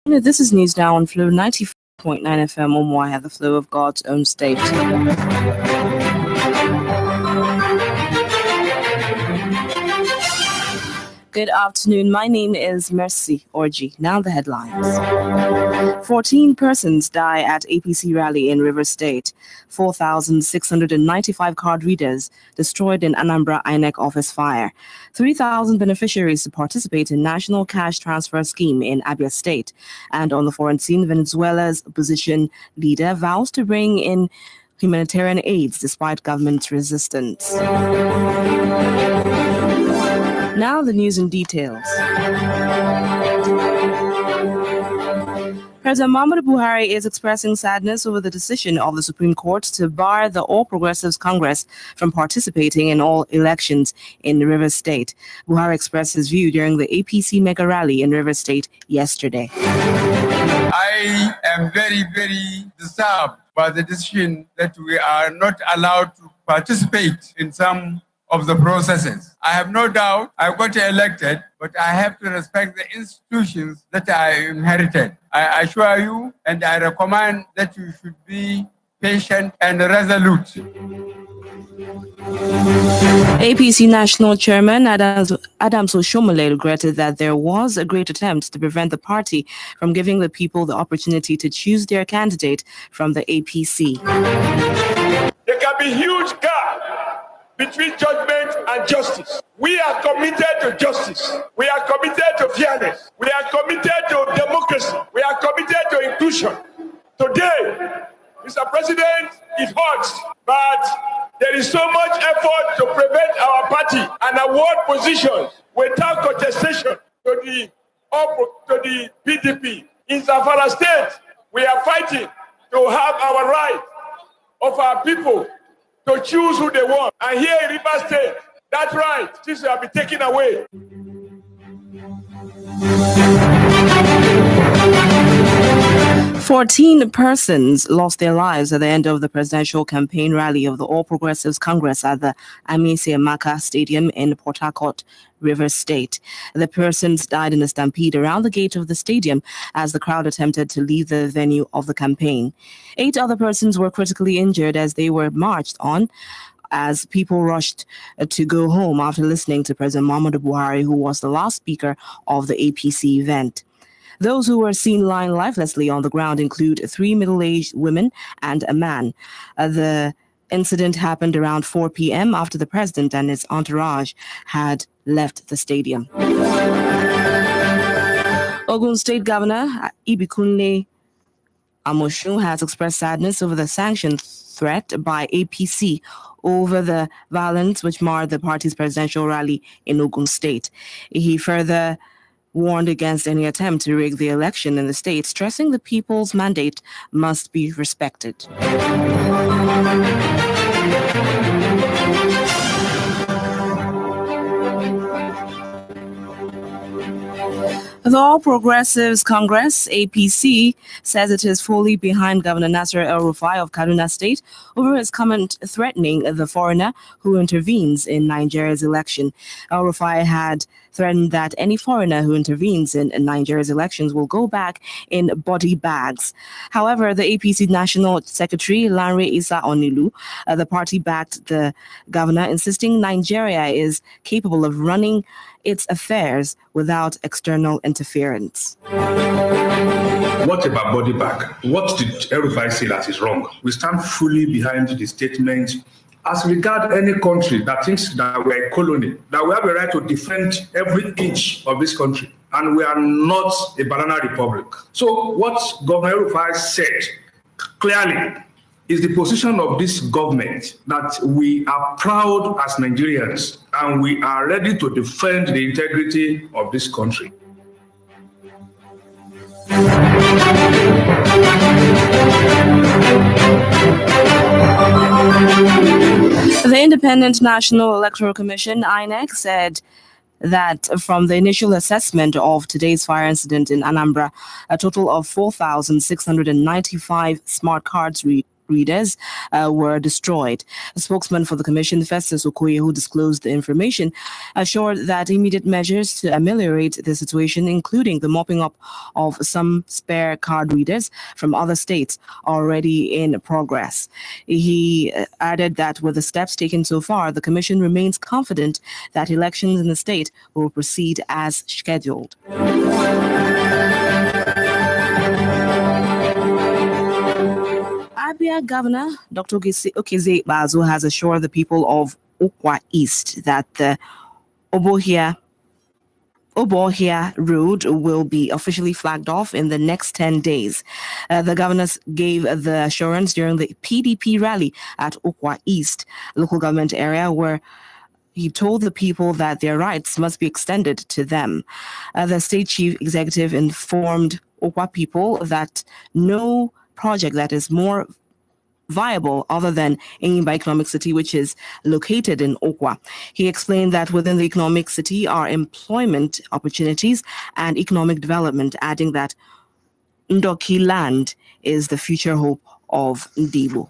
This is News Now on Flow 94.9 FM Omwaya, the flow of God's own state. Good afternoon. My name is Mercy Orji. Now the headlines. 14 persons die at APC rally in River State. 4,695 card readers destroyed in Anambra INEC office fire. 3,000 beneficiaries to participate in National Cash Transfer Scheme in Abia State. And on the foreign scene, Venezuela's opposition leader vows to bring in humanitarian aids despite government resistance. Now the news in details. President Muhammadu Buhari is expressing sadness over the decision of the Supreme Court to bar the All Progressives Congress from participating in all elections in Rivers State. Buhari expressed his view during the APC mega rally in Rivers State yesterday. I am very, very disturbed by the decision that we are not allowed to participate in some of the processes. I have no doubt I got elected, but I have to respect the institutions that I inherited. I assure you and I recommend that you should be patient and resolute. APC National Chairman Adams Oshomole regretted that there was a great attempt to prevent the party from giving the people the opportunity to choose their candidate from the APC. There can be huge gap between judgment and justice. We are committed to justice. We are committed to fairness. We are committed to democracy. We are committed to inclusion. Today, Mr. President, it hurts, but there is so much effort to prevent our party and award positions without contestation to the PDP. In Zamfara State, we are fighting to have our right of our people to choose who they want. And here in River State, that right seems to have been taken away. 14 persons lost their lives at the end of the presidential campaign rally of the All Progressives Congress at the Amisi Amaka Stadium in Port Harcourt, Rivers State. The persons died in a stampede around the gate of the stadium as the crowd attempted to leave the venue of the campaign. 8 other persons were critically injured as they were marched on as people rushed to go home after listening to President Muhammadu Buhari, who was the last speaker of the APC event. Those who were seen lying lifelessly on the ground include 3 middle-aged women and a man. The incident happened around 4 p.m. after the president and his entourage had left the stadium. Ogun State Governor Ibikunle Amoshun has expressed sadness over the sanction threat by APC over the violence which marred the party's presidential rally in Ogun State. He further warned against any attempt to rig the election in the state, stressing the people's mandate must be respected. The All Progressives Congress, APC, says it is fully behind Governor Nasser El-Rufai of Kaduna State over his comment threatening the foreigner who intervenes in Nigeria's election. El-Rufai had threatened that any foreigner who intervenes in Nigeria's elections will go back in body bags. However, the APC National Secretary, Lanre Issa Onilu, the party backed the governor, insisting Nigeria is capable of running its affairs without external interference. What about body bag? What did El-Rufai say that is wrong? We stand fully behind the statement. As regard any country that thinks that we are a colony, that we have a right to defend every inch of this country, and we are not a banana republic. So what Governor El-Rufai said clearly is the position of this government that we are proud as Nigerians and we are ready to defend the integrity of this country. The Independent National Electoral Commission, INEC, said that from the initial assessment of today's fire incident in Anambra, a total of 4,695 smart cards readers were destroyed. A spokesman for the commission, Festus Okoye, who disclosed the information, assured that immediate measures to ameliorate the situation, including the mopping up of some spare card readers from other states, are already in progress. He added that with the steps taken so far, the commission remains confident that elections in the state will proceed as scheduled. Abia Governor Dr. Okeze Bazo has assured the people of Okwa East that the Obohia Road will be officially flagged off in the next 10 days. The governor gave the assurance during the PDP rally at Okwa East, local government area, where he told the people that their rights must be extended to them. The state chief executive informed Okwa people that no project that is more viable other than Enyimba Economic City, which is located in Okwa. He explained that within the economic city are employment opportunities and economic development, adding that Ndoki land is the future hope of Ndibo.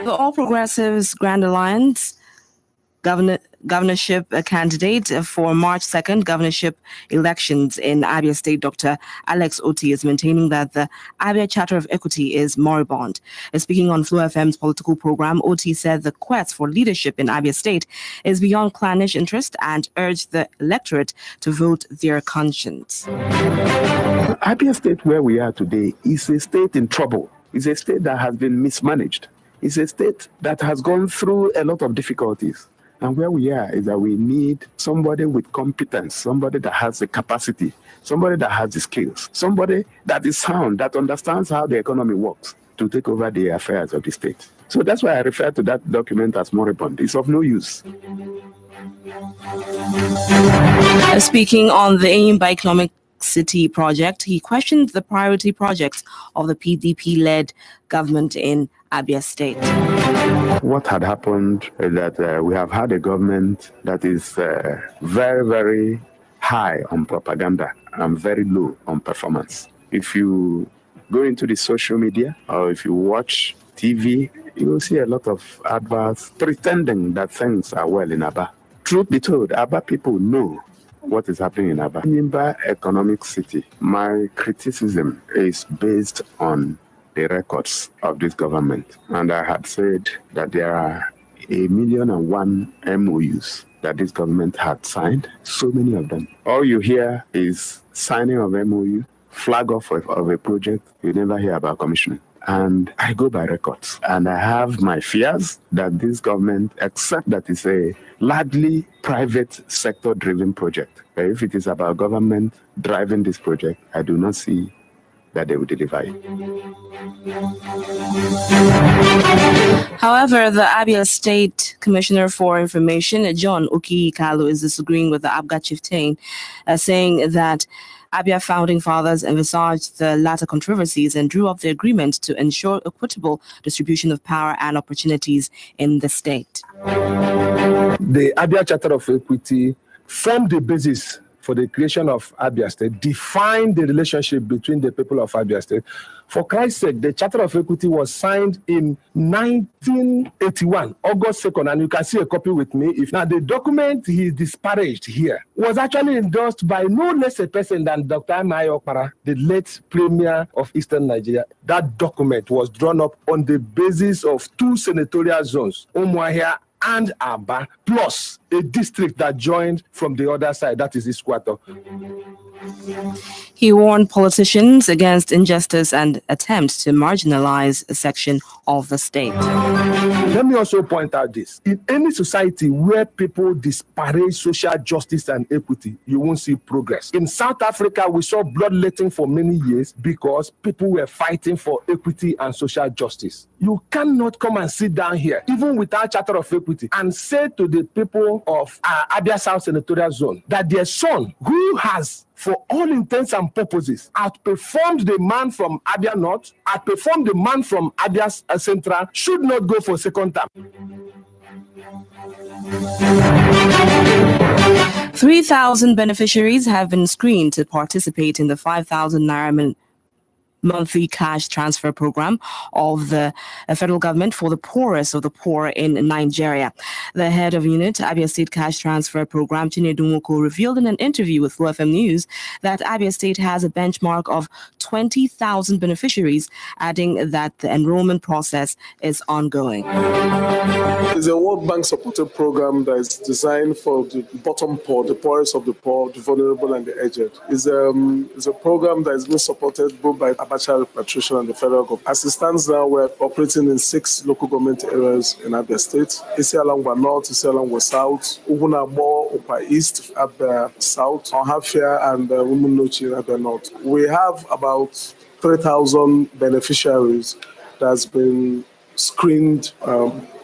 The All Progressives Grand Alliance governorship candidate for March 2nd governorship elections in Abia State, Dr. Alex Oti, is maintaining that the Abia Charter of Equity is moribund. Speaking on Flow FM's political program, Oti said the quest for leadership in Abia State is beyond clannish interest and urged the electorate to vote their conscience. Abia State, where we are today, is a state in trouble. It's a state that has been mismanaged. It's a state that has gone through a lot of difficulties. And where we are is that we need somebody with competence, somebody that has the capacity, somebody that has the skills, somebody that is sound, that understands how the economy works to take over the affairs of the state. So that's why I refer to that document as moribund. It's of no use. Speaking on the Enyimba Economic City project, he questioned the priority projects of the PDP-led government in Abia State. What had happened is that we have had a government that is very, very high on propaganda and very low on performance. If you go into the social media or if you watch TV, you will see a lot of adverts pretending that things are well in Aba. Truth be told, Aba people know what is happening in Aba. Enyimba Economic City, my criticism is based on the records of this government. And I had said that there are 1,000,001 MOUs that this government had signed, so many of them. All you hear is signing of MOU, flag off of a project, you never hear about commissioning. And I go by records. And I have my fears that this government, except that it's a largely private sector-driven project, if it is about government driving this project, I do not see that they will deliver it. However, the Abia State Commissioner for Information, John Oki-Kalu, is disagreeing with the Abga chieftain, saying that Abia founding fathers envisaged the latter controversies and drew up the agreement to ensure equitable distribution of power and opportunities in the state. The Abia Charter of Equity formed the basis for the creation of Abia State, defined the relationship between the people of Abia State. For Christ's sake, the Charter of Equity was signed in 1981, August 2nd, and you can see a copy with me. Now, the document he disparaged here was actually endorsed by no less a person than Dr. Amayo Okpara, the late Premier of Eastern Nigeria. That document was drawn up on the basis of 2 senatorial zones, Umuahia and Aba, plus a district that joined from the other side, that is Isquato. He warned politicians against injustice and attempts to marginalize a section of the state. Let me also point out this. In any society where people disparage social justice and equity, you won't see progress. In South Africa, we saw bloodletting for many years because people were fighting for equity and social justice. You cannot come and sit down here, even without Charter of Equity, and say to the people of Abia South Senatorial Zone that their son, who has for all intents and purposes, outperformed the man from Abia North, outperformed the man from Abia Central, should not go for second term. 3,000 beneficiaries have been screened to participate in the 5,000 Naira monthly cash transfer program of the federal government for the poorest of the poor in Nigeria. The head of unit, Abia State Cash Transfer Program, Chinedu Nwoko, revealed in an interview with Flow FM News that Abia State has a benchmark of 20,000 beneficiaries, adding that the enrollment process is ongoing. It's a World Bank supported program that is designed for the bottom poor, the poorest of the poor, the vulnerable and the aged. It's a program that is being supported both by Abacha Repatriation and the federal government. As it stands now, we're operating in 6 local government areas in Abia State. Isialangwa North, Isialangwa South, Ubunabo, Upa East, Abia South, Ohafia, and Umunochi in Abia North. We have about 3,000 beneficiaries that's been screened,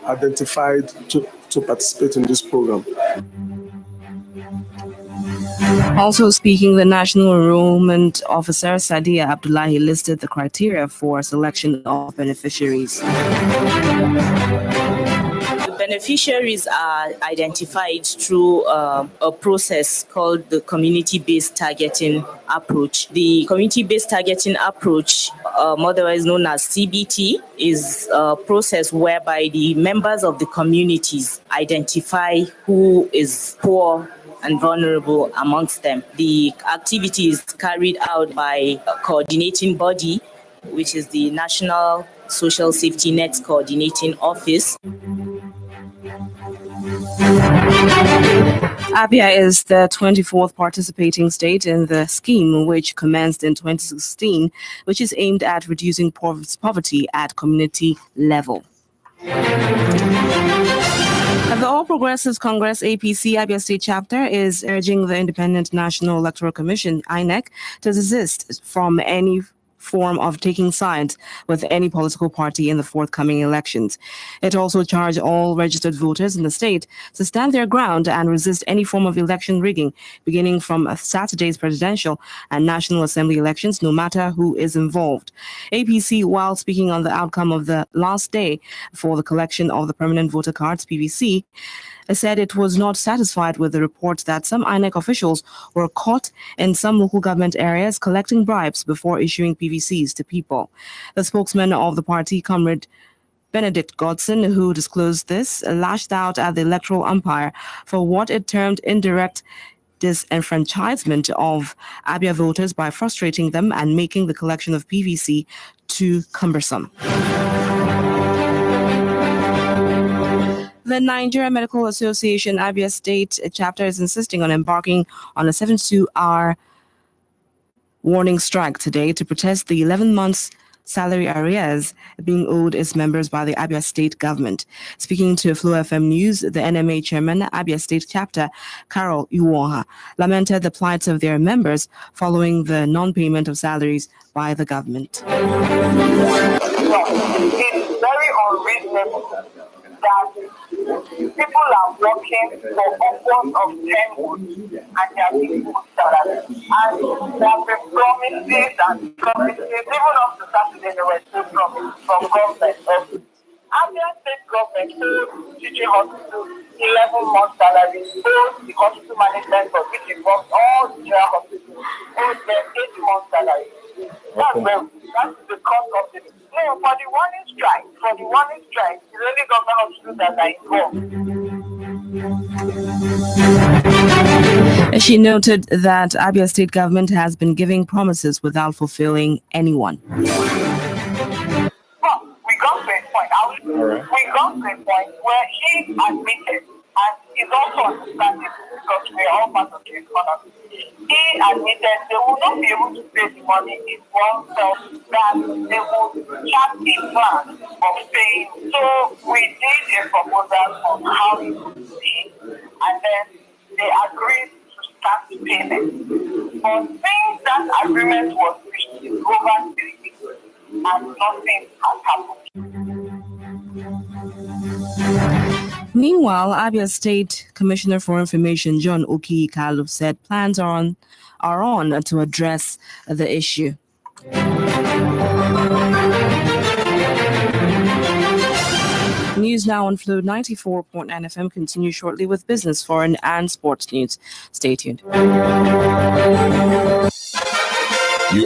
identified to participate in this program. Also speaking, the National Enrollment Officer, Sadia Abdullahi, listed the criteria for selection of beneficiaries. The beneficiaries are identified through a process called the community-based targeting approach. The community-based targeting approach, otherwise known as CBT, is a process whereby the members of the communities identify who is poor and vulnerable amongst them. The activity is carried out by a coordinating body, which is the National Social Safety Net Coordinating Office. Abia is the 24th participating state in the scheme, which commenced in 2016, which is aimed at reducing poverty at community level. The All Progressives Congress APC Abia State chapter is urging the Independent National Electoral Commission (INEC) to desist from any form of taking sides with any political party in the forthcoming elections. It also charged all registered voters in the state to stand their ground and resist any form of election rigging, beginning from Saturday's presidential and National Assembly elections, no matter who is involved. APC, while speaking on the outcome of the last day for the collection of the permanent voter cards, PVC, said it was not satisfied with the reports that some INEC officials were caught in some local government areas collecting bribes before issuing PVCs to people. The spokesman of the party, Comrade Benedict Godson, who disclosed this, lashed out at the electoral umpire for what it termed indirect disenfranchisement of Abia voters by frustrating them and making the collection of PVC too cumbersome. The Nigeria Medical Association Abia State chapter is insisting on embarking on a 72-hour warning strike today to protest the 11 months salary arrears being owed its members by the Abia State government. Speaking to Flow FM News, the NMA chairman, Abia State chapter, Carol Iwoha, lamented the plight of their members following the non-payment of salaries by the government. It's very unreasonable that people are working for upwards of 10 weeks and they are being put salary. And there have been promises and promises, even up to Saturday there were still promises from government. Abia State government owed teaching hospitals 11 months salary, owed the hospital management of which involves all the general hospitals, owed them 8 months salary. That's the cost of it. No, for the warning strike, it's only government hospitals that are involved. She noted that Abia State government has been giving promises without fulfilling anyone. Well, we got to a point. We got to a point where he admitted, and it's also understandable because we are all part of the economy. He admitted they will not be able to pay the money in one self, that they will chart a plan of paying. So we did a proposal on how it would be, and then they agreed to start the payment. But since that agreement was reached over 3 weeks, and nothing has happened. Meanwhile, Abia State Commissioner for Information John Oki Kalu said plans are on to address the issue. News now on Flow 94.9 FM continue shortly with business, foreign and sports news. Stay tuned.